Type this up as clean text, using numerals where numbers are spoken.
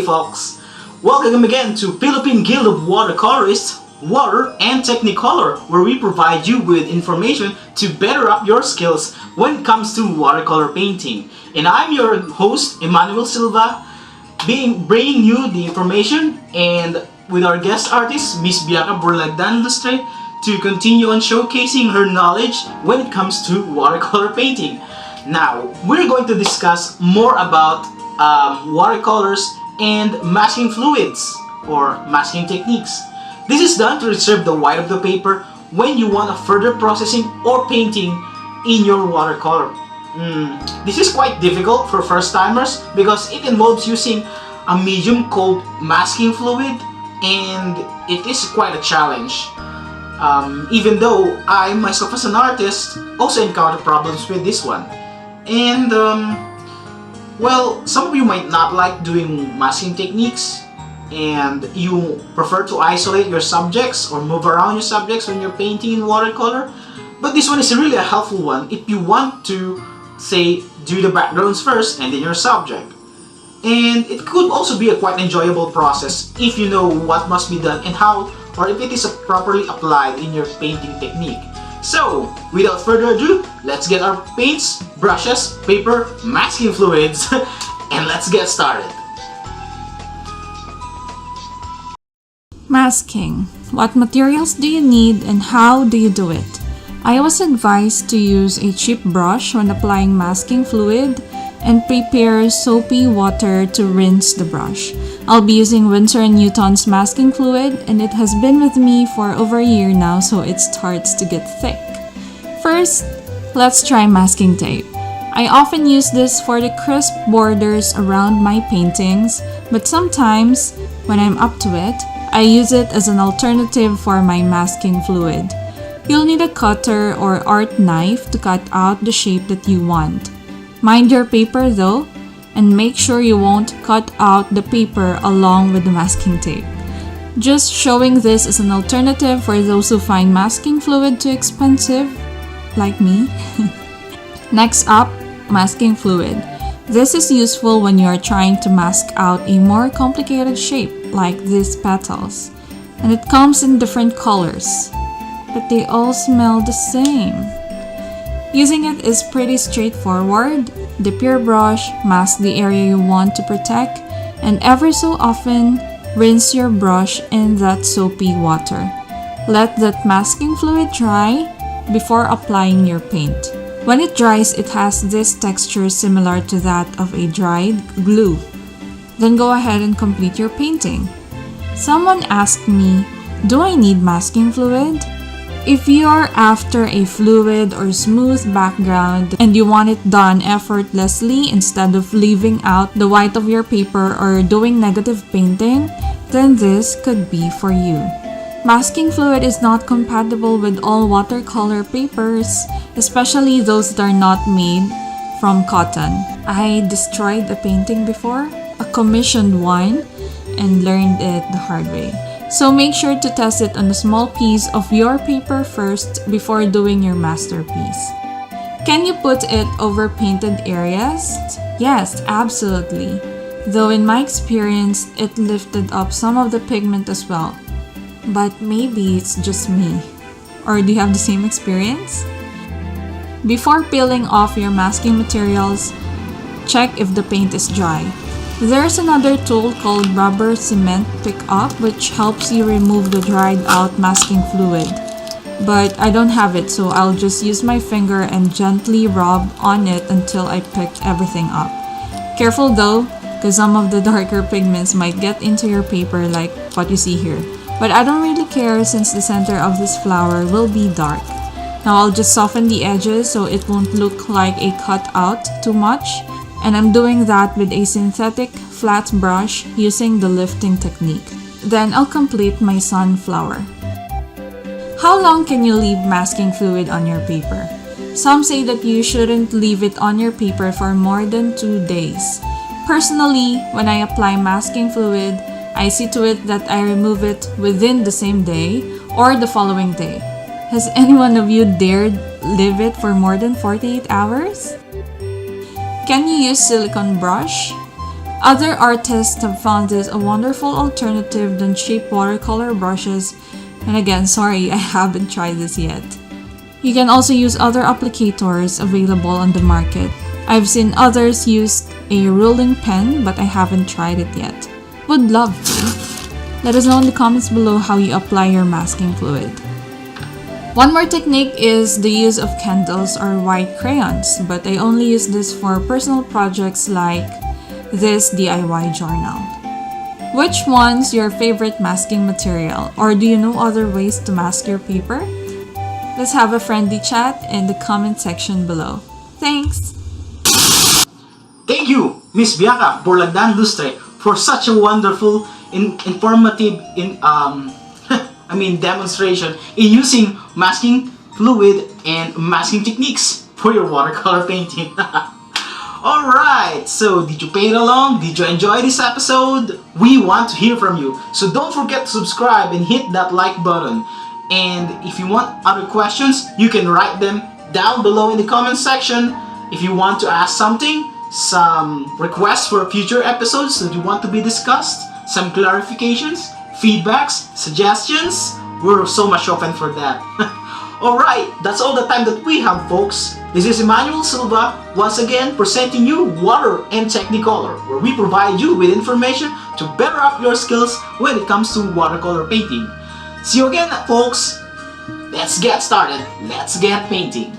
folks! Welcome again to Philippine Guild of Watercolorists, Water and Technicolor, where we provide you with information to better up your skills when it comes to watercolor painting. And I'm your host, Emmanuel Silva, bringing you the information, and with our guest artist, Miss Bianca Borlagdan Lustre, to continue on showcasing her knowledge when it comes to watercolor painting. Now, we're going to discuss more about watercolors and masking fluids or masking techniques. This is done to reserve the white of the paper when you want a further processing or painting in your watercolor. This is quite difficult for first-timers because it involves using a medium called masking fluid, and it is quite a challenge. Even though I myself as an artist also encounter problems with this one. And well, some of you might not like doing masking techniques and you prefer to isolate your subjects or move around your subjects when you're painting in watercolor. But this one is really a helpful one if you want to, say, do the backgrounds first and then your subject. And it could also be a quite enjoyable process if you know what must be done and how, or if it is properly applied in your painting technique. So, without further ado, let's get our paints, brushes, paper, masking fluids, and let's get started. Masking. What materials do you need and how do you do it? I was advised to use a cheap brush when applying masking fluid and prepare soapy water to rinse the brush. I'll be using Winsor & Newton's masking fluid, and it has been with me for over a year now, so it starts to get thick. First, let's try masking tape. I often use this for the crisp borders around my paintings, but sometimes, when I'm up to it, I use it as an alternative for my masking fluid. You'll need a cutter or art knife to cut out the shape that you want. Mind your paper though, and make sure you won't cut out the paper along with the masking tape. Just showing this as an alternative for those who find masking fluid too expensive, like me. Next up, masking fluid. This is useful when you are trying to mask out a more complicated shape, like these petals. And it comes in different colors, but they all smell the same. Using it is pretty straightforward. Dip your brush, mask the area you want to protect, and every so often, rinse your brush in that soapy water. Let that masking fluid dry before applying your paint. When it dries, it has this texture similar to that of a dried glue. Then go ahead and complete your painting. Someone asked me, do I need masking fluid? If you're after a fluid or smooth background and you want it done effortlessly instead of leaving out the white of your paper or doing negative painting, then this could be for you. Masking fluid is not compatible with all watercolor papers, especially those that are not made from cotton. I destroyed a painting before, a commissioned one, and learned it the hard way. So make sure to test it on a small piece of your paper first before doing your masterpiece. Can you put it over painted areas? Yes, absolutely. Though in my experience, it lifted up some of the pigment as well. But maybe it's just me. Or do you have the same experience? Before peeling off your masking materials, check if the paint is dry. There's another tool called rubber cement pickup which helps you remove the dried out masking fluid. But I don't have it, so I'll just use my finger and gently rub on it until I pick everything up. Careful though, because some of the darker pigments might get into your paper like what you see here. But I don't really care since the center of this flower will be dark. Now I'll just soften the edges so it won't look like a cutout too much. And I'm doing that with a synthetic flat brush using the lifting technique. Then I'll complete my sunflower. How long can you leave masking fluid on your paper? Some say that you shouldn't leave it on your paper for more than 2 days. Personally, when I apply masking fluid, I see to it that I remove it within the same day or the following day. Has any one of you dared leave it for more than 48 hours? Can you use silicone brush? Other artists have found this a wonderful alternative than cheap watercolor brushes, and again, sorry, I haven't tried this yet. You can also use other applicators available on the market. I've seen others use a ruling pen, but I haven't tried it yet. Would love to. Let us know in the comments below how you apply your masking fluid. One more technique is the use of candles or white crayons, but I only use this for personal projects like this DIY journal. Which one's your favorite masking material, or do you know other ways to mask your paper? Let's have a friendly chat in the comment section below. Thanks! Thank you, Miss Bianca Borlagdan Lustre, for such a wonderful, informative, demonstration in using masking fluid and masking techniques for your watercolor painting. Alright, so did you paint along? Did you enjoy this episode? We want to hear from you. So don't forget to subscribe and hit that like button. And if you want other questions, you can write them down below in the comment section. If you want to ask something, some requests for future episodes that you want to be discussed, some clarifications, feedbacks, suggestions, we're so much open for that. Alright, that's all the time that we have, folks. This is Emmanuel Silva, once again presenting you Water and Technicolor, where we provide you with information to better up your skills when it comes to watercolor painting. See you again, folks. Let's get started. Let's get painting.